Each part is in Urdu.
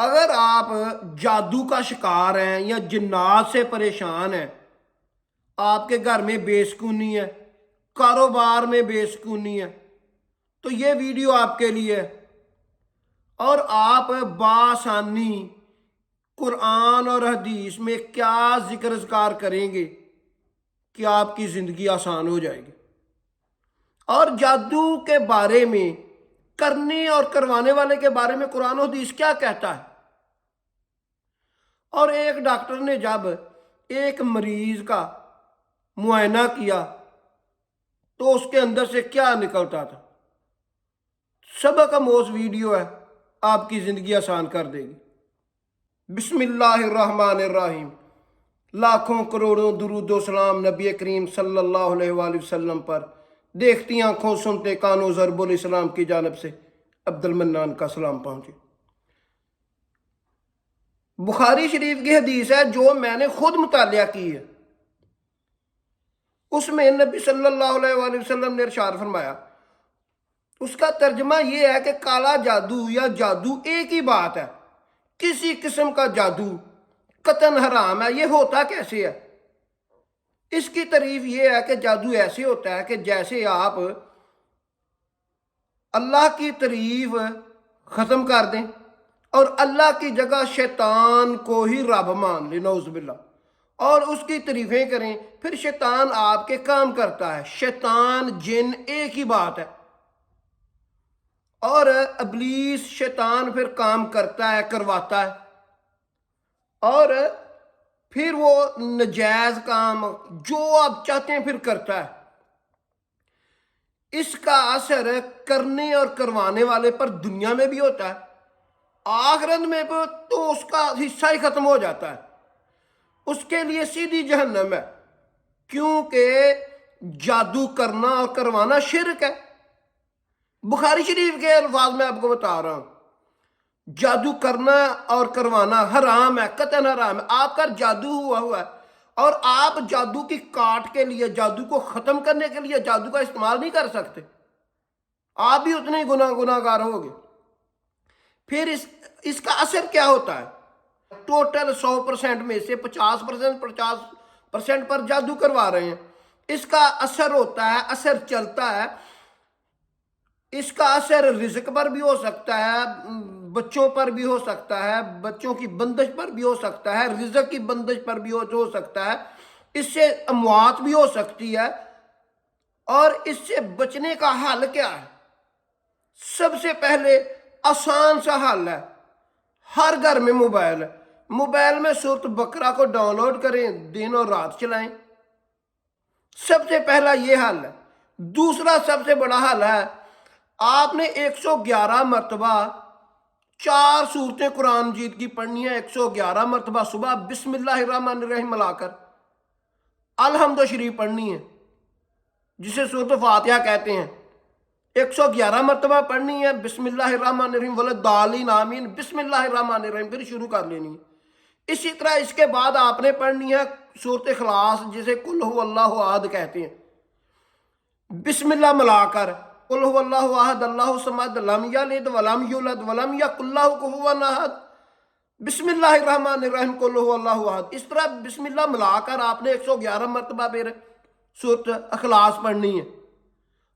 اگر آپ جادو کا شکار ہیں یا جنات سے پریشان ہیں، آپ کے گھر میں بے سکونی ہے، کاروبار میں بے سکونی ہے، تو یہ ویڈیو آپ کے لیے ہے۔ اور آپ بآسانی قرآن اور حدیث میں کیا ذکر اذکار کریں گے کہ آپ کی زندگی آسان ہو جائے گی۔ اور جادو کے بارے میں، کرنے اور کروانے والے کے بارے میں قرآن و حدیث کیا کہتا ہے۔ اور ایک ڈاکٹر نے جب ایک مریض کا معائنہ کیا تو اس کے اندر سے کیا نکلتا تھا۔ سبق آموز ویڈیو ہے، آپ کی زندگی آسان کر دے گی۔ بسم اللہ الرحمن الرحیم۔ لاکھوں کروڑوں درود و سلام نبی کریم صلی اللہ علیہ وآلہ وسلم پر۔ دیکھتی آنکھوں سنتے کانوں ضرب الاسلام کی جانب سے عبد المنان کا سلام پہنچے۔ بخاری شریف کی حدیث ہے جو میں نے خود مطالعہ کی ہے۔ اس میں نبی صلی اللہ علیہ وآلہ وسلم نے ارشاد فرمایا، اس کا ترجمہ یہ ہے کہ کالا جادو یا جادو ایک ہی بات ہے۔ کسی قسم کا جادو قطعاً حرام ہے۔ یہ ہوتا کیسے ہے؟ اس کی تعریف یہ ہے کہ جادو ایسے ہوتا ہے کہ جیسے آپ اللہ کی تعریف ختم کر دیں اور اللہ کی جگہ شیطان کو ہی رب مان لیں، نعوذ باللہ، اور اس کی تعریفیں کریں، پھر شیطان آپ کے کام کرتا ہے۔ شیطان جن ایک ہی بات ہے، اور ابلیس شیطان پھر کام کرتا ہے، کرواتا ہے، اور پھر وہ نجائز کام جو آپ چاہتے ہیں پھر کرتا ہے۔ اس کا اثر کرنے اور کروانے والے پر دنیا میں بھی ہوتا ہے، آخرت میں بھی تو اس کا حصہ ہی ختم ہو جاتا ہے، اس کے لیے سیدھی جہنم ہے، کیونکہ جادو کرنا اور کروانا شرک ہے۔ بخاری شریف کے الفاظ میں آپ کو بتا رہا ہوں، جادو کرنا اور کروانا حرام ہے، قطعاً حرام ہے۔ آپ کا جادو ہوا ہے اور آپ جادو کی کاٹ کے لیے، جادو کو ختم کرنے کے لیے جادو کا استعمال نہیں کر سکتے، آپ بھی اتنے ہی گناہ گار ہوگے۔ پھر اس کا اثر کیا ہوتا ہے؟ ٹوٹل 100% میں سے 50% پر جادو کروا رہے ہیں، اس کا اثر ہوتا ہے، اثر چلتا ہے، اس کا اثر رزق پر بھی ہو سکتا ہے، بچوں پر بھی ہو سکتا ہے، بچوں کی بندش پر بھی ہو سکتا ہے، رزق کی بندش پر بھی ہو سکتا ہے، اس سے اموات بھی ہو سکتی ہے۔ اور اس سے بچنے کا حل کیا ہے؟ سب سے پہلے آسان سا حل ہے، ہر گھر میں موبائل ہے، موبائل میں سورۃ بقرہ کو ڈاؤن لوڈ کریں، دن اور رات چلائیں۔ سب سے پہلا یہ حل ہے۔ دوسرا سب سے بڑا حل ہے، آپ نے 111 مرتبہ 4 سورتیں قرآن مجید کی پڑھنی ہے۔ 111 مرتبہ صبح بسم اللہ الرحمن الرحیم ملا کر الحمد شریف پڑھنی ہے، جسے سورۃ فاتحہ کہتے ہیں۔ 111 مرتبہ پڑھنی ہے، بسم اللہ الرحمن الرحیم والضالین آمین، بسم اللہ الرحمن الرحیم، پھر شروع کر لینی ہے۔ اسی طرح اس کے بعد آپ نے پڑھنی ہے سورۃ اخلاص، جسے قل هو اللہ احد کہتے ہیں، بسم اللہ ملا کر، قل هو اللہ احد اللہ الصمد لم یلد ولم یولد ولم یکن لہ کفوا احد، بسم اللہ الرحمن الرحیم قل هو اللہ احد۔ اس طرح بسم اللہ ملا کر آپ نے 111 مرتبہ پھر سورۃ اخلاص پڑھنی ہے،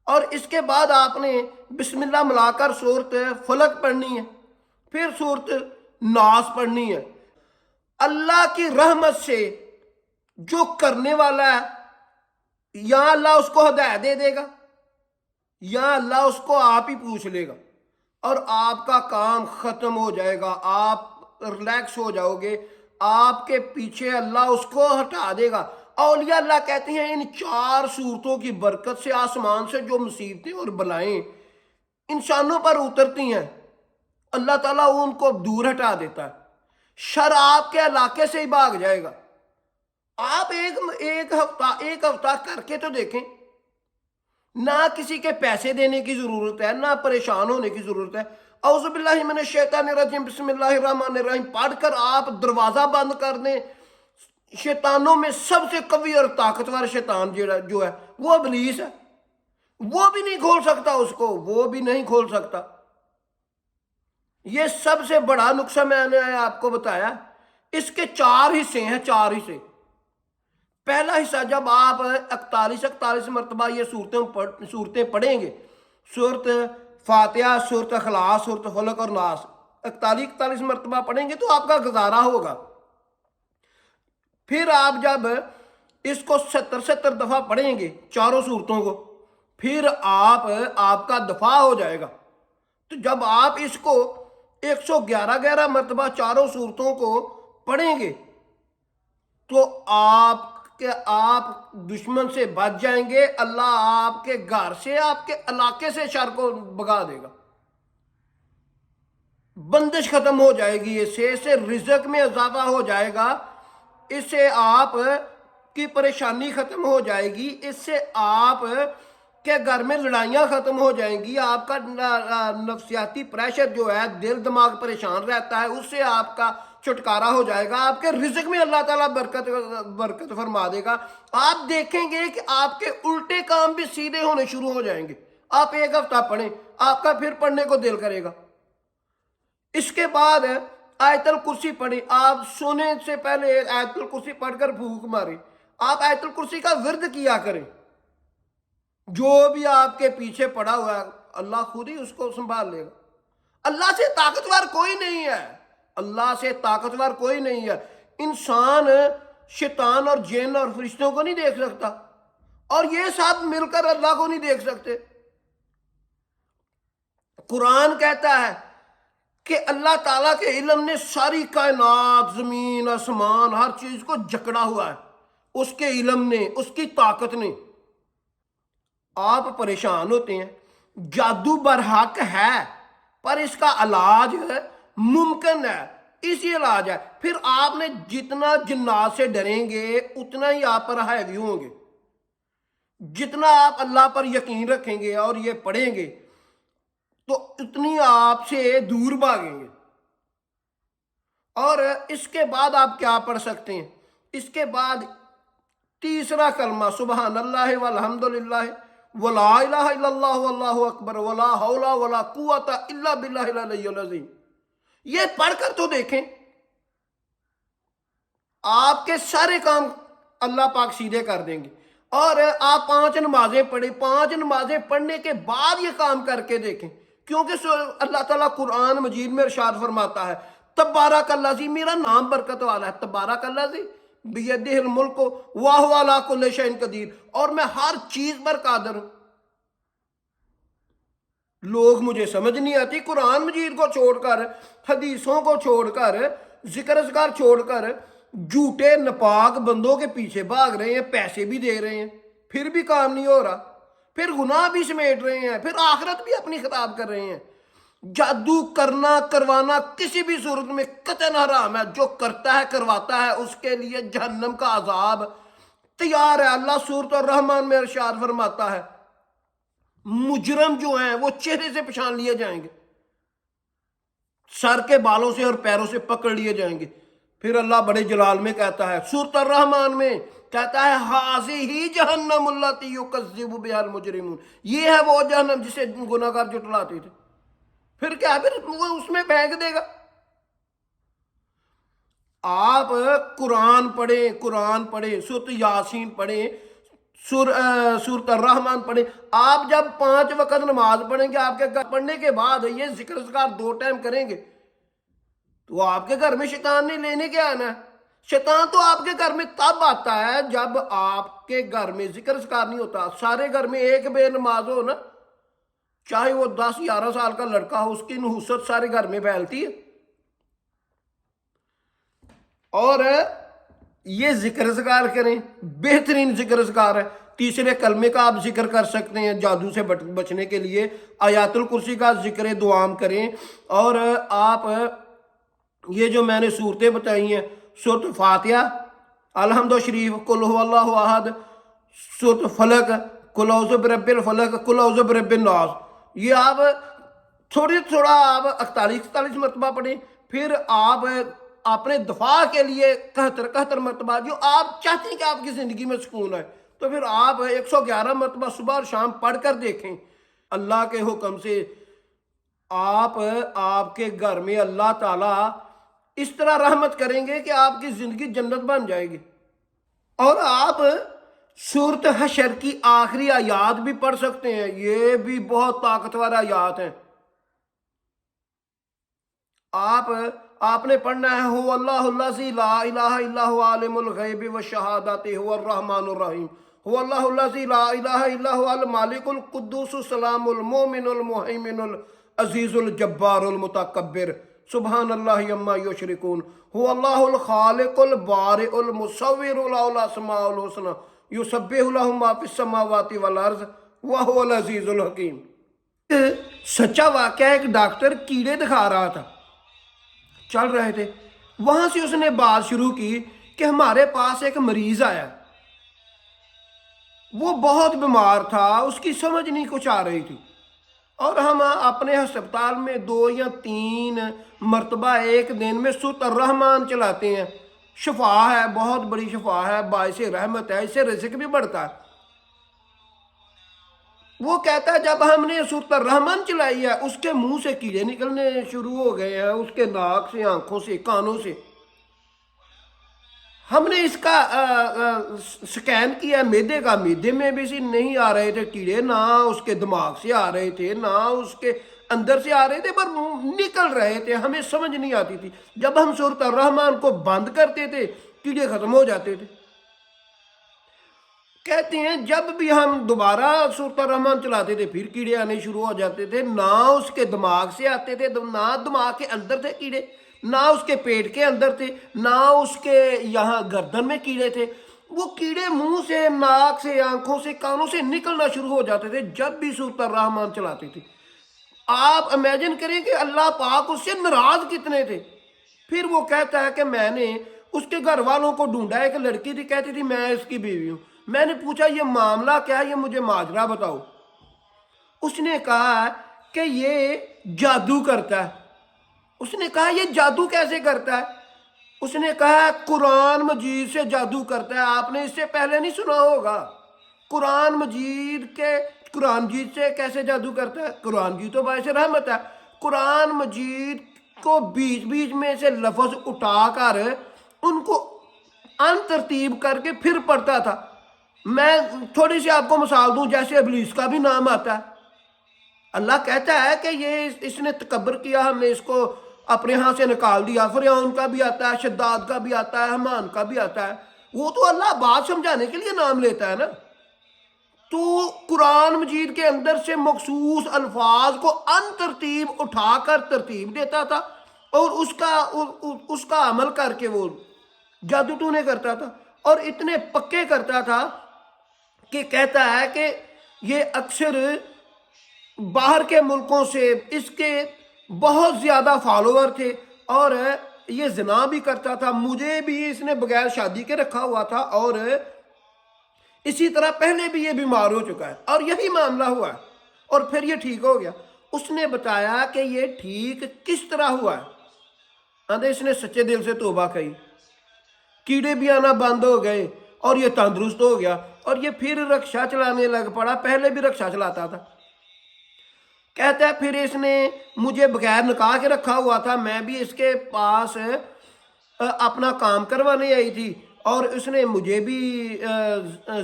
اور اس کے بعد آپ نے بسم اللہ ملا کر سورۃ فلق پڑھنی ہے، پھر سورۃ ناس پڑھنی ہے۔ اللہ کی رحمت سے جو کرنے والا ہے، یا اللہ اس کو ہدایت دے دے گا، یا اللہ اس کو آپ ہی پوچھ لے گا، اور آپ کا کام ختم ہو جائے گا، آپ ریلیکس ہو جاؤ گے، آپ کے پیچھے اللہ اس کو ہٹا دے گا۔ اولیاء اللہ کہتے ہیں ان 4 صورتوں کی برکت سے آسمان سے جو مصیبتیں اور بلائیں انسانوں پر اترتی ہیں، اللہ تعالیٰ ان کو دور ہٹا دیتا ہے، شر آپ کے علاقے سے ہی بھاگ جائے گا۔ آپ ایک ہفتہ کر کے تو دیکھیں، نہ کسی کے پیسے دینے کی ضرورت ہے، نہ پریشان ہونے کی ضرورت ہے۔ اعوذ باللہ من الشیطان الرجیم بسم اللہ الرحمن الرحیم پڑھ کر آپ دروازہ بند کر دیں۔ شیطانوں میں سب سے قوی اور طاقتور شیطان جو ہے وہ ابلیس ہے، وہ بھی نہیں کھول سکتا اس کو، وہ بھی نہیں کھول سکتا۔ یہ سب سے بڑا نقصہ میں نے آپ کو بتایا. اس کے 4 حصے ہیں، 4 حصے. پہلا حصہ جب آپ 41 مرتبہ یہ صورتیں پڑھیں گے، صورت فاتحہ، صورت اخلاص، صورت فلق اور ناس 41 مرتبہ پڑھیں گے تو آپ کا گزارا ہوگا. پھر آپ جب اس کو 70 دفعہ پڑھیں گے چاروں صورتوں کو، پھر آپ کا دفاع ہو جائے گا. تو جب آپ اس کو 111 مرتبہ چاروں صورتوں کو پڑھیں گے تو آپ دشمن سے بچ جائیں گے. اللہ آپ کے گھر سے، آپ کے علاقے سے شر کو بھگا دے گا. بندش ختم ہو جائے گی. اس سے رزق میں اضافہ ہو جائے گا. اس سے آپ کی پریشانی ختم ہو جائے گی. اس سے آپ کے گھر میں لڑائیاں ختم ہو جائیں گی. آپ کا نفسیاتی پریشر جو ہے، دل دماغ پریشان رہتا ہے، اس سے آپ کا چھٹکارا ہو جائے گا. آپ کے رزق میں اللہ تعالیٰ برکت فرما دے گا. آپ دیکھیں گے کہ آپ کے الٹے کام بھی سیدھے ہونے شروع ہو جائیں گے. آپ 1 ہفتہ پڑھیں، آپ کا پھر پڑھنے کو دل کرے گا. اس کے بعد آیت الکرسی پڑھیں. آپ سونے سے پہلے آیت الکرسی پڑھ کر پھونک ماریں. آپ آیت الکرسی کا ورد کیا کریں. جو بھی آپ کے پیچھے پڑا ہوا ہے اللہ خود ہی اس کو سنبھال لے گا. اللہ سے طاقتور کوئی نہیں ہے. اللہ سے طاقتور کوئی نہیں ہے. انسان شیطان اور جن اور فرشتوں کو نہیں دیکھ سکتا، اور یہ سب مل کر اللہ کو نہیں دیکھ سکتے. قرآن کہتا ہے کہ اللہ تعالیٰ کے علم نے ساری کائنات، زمین، آسمان، ہر چیز کو جکڑا ہوا ہے. اس کے علم نے، اس کی طاقت نے. آپ پریشان ہوتے ہیں. جادو برحق ہے، پر اس کا علاج ممکن ہے. اسی علاج ہے. پھر آپ نے جتنا جنات سے ڈریں گے اتنا ہی آپ پر ہیوی ہوں گے. جتنا آپ اللہ پر یقین رکھیں گے اور یہ پڑھیں گے تو اتنی آپ سے دور بھاگیں گے. اور اس کے بعد آپ کیا پڑھ سکتے ہیں؟ اس کے بعد تیسرا کلمہ سبحان اللہ والحمد للہ ولا الہ الا اللہ واللہ اکبر ولا حول ولا قوت الا باللہ العلی العظیم. یہ پڑھ کر تو دیکھیں، آپ کے سارے کام اللہ پاک سیدھے کر دیں گے. اور آپ 5 نمازیں پڑھیں. 5 نمازیں پڑھنے کے بعد یہ کام کر کے دیکھیں، کیونکہ اللہ تعالیٰ قرآن مجید میں ارشاد فرماتا ہے تبارک الذی، میرا نام برکت والا ہے، تبارک الذی بیدہ الملک وہو علی کل شیء قدیر، اور میں ہر چیز پر قادر ہوں. لوگ مجھے سمجھ نہیں آتی. قرآن مجید کو چھوڑ کر، حدیثوں کو چھوڑ کر، ذکر اذکار چھوڑ کر جھوٹے نپاک بندوں کے پیچھے بھاگ رہے ہیں. پیسے بھی دے رہے ہیں، پھر بھی کام نہیں ہو رہا. پھر گناہ بھی سمیٹ رہے ہیں، پھر آخرت بھی اپنی خراب کر رہے ہیں. جادو کرنا، کروانا کسی بھی صورت میں قطعاً حرام ہے. جو کرتا ہے، کرواتا ہے، اس کے لیے جہنم کا عذاب تیار ہے. اللہ سورۃ الرحمن میں ارشاد فرماتا ہے مجرم جو ہیں وہ چہرے سے پہچان لیے جائیں گے، سر کے بالوں سے اور پیروں سے پکڑ لیے جائیں گے. پھر اللہ بڑے جلال میں کہتا ہے سورۃ الرحمن میں کہتا ہے ھذہ جہنم التی یکذب بہا المجرمون، یہ ہے وہ جہنم جسے گناہ گار جھٹلاتے تھے. پھر کیا؟ پھر وہ اس میں پھینک دے گا. آپ قرآن پڑھیں، سورۃ یاسین پڑھیں، سورۃ الرحمن پڑھیں. آپ جب 5 وقت نماز پڑھیں گے، آپ کے گھر پڑھنے کے بعد یہ ذکر اذکار 2 ٹائم کریں گے تو آپ کے گھر میں شیطان نے لینے کے آنا ہے. شیطان تو آپ کے گھر میں تب آتا ہے جب آپ کے گھر میں ذکر اذکار نہیں ہوتا. سارے گھر میں ایک بے نماز ہو نا، چاہے وہ 10-11 سال کا لڑکا ہو، اس کی نحوست سارے گھر میں پھیلتی ہے. اور یہ ذکر اذکار کریں، بہترین ذکر اذکار ہے. تیسرے کلمے کا آپ ذکر کر سکتے ہیں جادو سے بچنے کے لیے. آیات الکرسی کا ذکر دعام کریں. اور آپ یہ جو میں نے صورتیں بتائی ہیں، سورۃ فاتحہ، الحمد شریف، قل هو اللہ احد، سورۃ فلق، قل اعوذ برب الفلق، قل اعوذ برب الناس، یہ آپ تھوڑا آپ 41 مرتبہ پڑھیں. پھر آپ اپنے دفاع کے لیے 71 مرتبہ، جو آپ چاہتے ہیں کہ آپ کی زندگی میں سکون ہے، تو پھر آپ 111 مرتبہ صبح اور شام پڑھ کر دیکھیں. اللہ کے حکم سے آپ کے گھر میں اللہ تعالیٰ اس طرح رحمت کریں گے کہ آپ کی زندگی جنت بن جائے گی۔ اور آپ سورت حشر کی آخری آیات بھی پڑھ سکتے ہیں، یہ بھی بہت طاقتور آیات ہیں۔ آپ نے پڑھنا ہے، هو اللہ الذی لا الہ الا هو عالم الغیب والشہادۃ هو الرحمن الرحیم، هو اللہ الذی لا الہ الا هو المالک القدوس السلام المؤمن المہیمن العزیز الجبار المتکبر سبحان اللہ عما یشرکون، هو اللہ الخالق البارئ المصور له الاسماء الحسنى یسبح له ما فی السماوات والارض وهو العزیز الحکیم۔ سچا واقعہ، ایک ڈاکٹر کیڑے دکھا رہا تھا، چل رہے تھے، وہاں سے اس نے بات شروع کی کہ ہمارے پاس ایک مریض آیا، وہ بہت بیمار تھا، اس کی سمجھ نہیں کچھ آ رہی تھی، اور ہم اپنے ہسپتال میں 2 یا 3 مرتبہ ایک دن میں سورۃ الرحمن چلاتے ہیں۔ شفا ہے، بہت بڑی شفا ہے، باعث رحمت ہے، اس سے رزق بھی بڑھتا ہے۔ وہ کہتا ہے جب ہم نے سورۃ الرحمن چلائی ہے، اس کے منہ سے کیڑے نکلنے شروع ہو گئے ہیں، اس کے ناک سے، آنکھوں سے، کانوں سے۔ ہم نے اس کا سکین کیا معدے کا، معدے میں بھی سے نہیں آ رہے تھے کیڑے، نہ اس کے دماغ سے آ رہے تھے، نہ اس کے اندر سے آ رہے تھے، پر نکل رہے تھے، ہمیں سمجھ نہیں آتی تھی۔ جب ہم سورۃ الرحمن کو بند کرتے تھے، کیڑے ختم ہو جاتے تھے۔ کہتے ہیں جب بھی ہم دوبارہ سورۃ الرحمن چلاتے تھے، پھر کیڑے آنے شروع ہو جاتے تھے، نہ اس کے دماغ سے آتے تھے، نہ دماغ کے اندر تھے کیڑے، نہ اس کے پیٹ کے اندر تھے، نہ اس کے یہاں گردن میں کیڑے تھے۔ وہ کیڑے منہ سے، ناک سے، آنکھوں سے، کانوں سے نکلنا شروع ہو جاتے تھے جب بھی سورۃ الرحمن چلاتے تھے۔ آپ امیجن کریں کہ اللہ پاک اس سے ناراض کتنے تھے۔ پھر وہ کہتا ہے کہ میں نے اس کے گھر والوں کو ڈھونڈا، ایک لڑکی تھی، کہتی تھی میں اس کی بیوی ہوں۔ میں نے پوچھا یہ معاملہ کیا ہے، یہ مجھے ماجرا بتاؤ۔ اس نے کہا کہ یہ جادو کرتا ہے۔ اس نے کہا یہ جادو کیسے کرتا ہے؟ اس نے کہا قرآن مجید سے جادو کرتا ہے۔ آپ نے اس سے پہلے نہیں سنا ہوگا، قرآن مجید سے کیسے جادو کرتا ہے؟ قرآن مجید تو باعث رحمت ہے۔ قرآن مجید کو بیچ بیچ میں سے لفظ اٹھا کر ان کو ان ترتیب کر کے پھر پڑھتا تھا۔ میں تھوڑی سی آپ کو مثال دوں، جیسے ابلیس کا بھی نام آتا ہے۔ اللہ کہتا ہے کہ یہ اس نے تکبر کیا، ہم نے اس کو اپنے ہاں سے نکال دیا۔ فرعون کا بھی آتا ہے، شداد کا بھی آتا ہے، حمان کا بھی آتا ہے۔ وہ تو اللہ بات سمجھانے کے لیے نام لیتا ہے نا۔ تو قرآن مجید کے اندر سے مخصوص الفاظ کو ان ترتیب اٹھا کر ترتیب دیتا تھا، اور اس کا عمل کر کے وہ جادو ٹونے کرتا تھا، اور اتنے پکے کرتا تھا کہ کہتا ہے کہ یہ اکثر باہر کے ملکوں سے اس کے بہت زیادہ فالوور تھے، اور یہ زنا بھی کرتا تھا۔ مجھے بھی اس نے بغیر شادی کے رکھا ہوا تھا، اور اسی طرح پہلے بھی یہ بیمار ہو چکا ہے، اور یہی معاملہ ہوا ہے، اور پھر یہ ٹھیک ہو گیا۔ اس نے بتایا کہ یہ ٹھیک کس طرح ہوا ہے۔ اس نے سچے دل سے توبہ کی، کیڑے بھی آنا بند ہو گئے، اور یہ تندرست ہو گیا، اور یہ پھر رکشا چلانے لگ پڑا۔ پہلے بھی رکشا چلاتا تھا۔ کہتا ہے پھر اس نے مجھے بغیر نکاح کے رکھا ہوا تھا، میں بھی اس کے پاس اپنا کام کروانے آئی تھی، اور اس نے مجھے بھی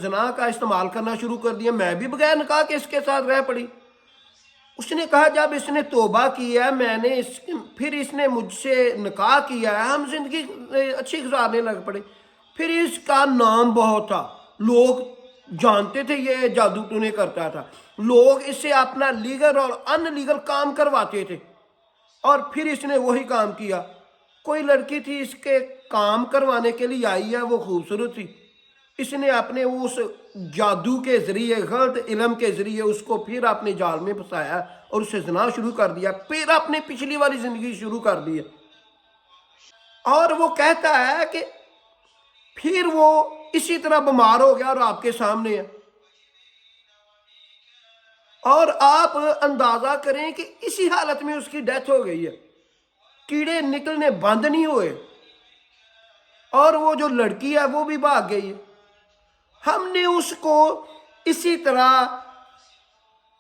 زنا کا استعمال کرنا شروع کر دیا، میں بھی بغیر نکاح کے اس کے ساتھ رہ پڑی۔ اس نے کہا جب اس نے توبہ کی ہے، پھر اس نے مجھ سے نکاح کیا ہے، ہم زندگی اچھی گزارنے لگ پڑے۔ پھر اس کا نام بہت تھا، لوگ جانتے تھے یہ جادو ٹونے کرتا تھا، لوگ اس سے اپنا لیگل اور ان لیگل کام کرواتے تھے، اور پھر اس نے وہی کام کیا۔ کوئی لڑکی تھی اس کے کام کروانے کے لیے آئی ہے، وہ خوبصورت تھی، اس نے اپنے اس جادو کے ذریعے، غلط علم کے ذریعے اس کو پھر اپنے جال میں پھنسایا، اور اسے زنا شروع کر دیا، پھر اپنی پچھلی والی زندگی شروع کر دی۔ اور وہ کہتا ہے کہ پھر وہ اسی طرح بیمار ہو گیا، اور آپ کے سامنے ہے، اور آپ اندازہ کریں کہ اسی حالت میں اس کی ڈیتھ ہو گئی ہے، کیڑے نکلنے بند نہیں ہوئے، اور وہ جو لڑکی ہے وہ بھی بھاگ گئی ہے۔ ہم نے اس کو اسی طرح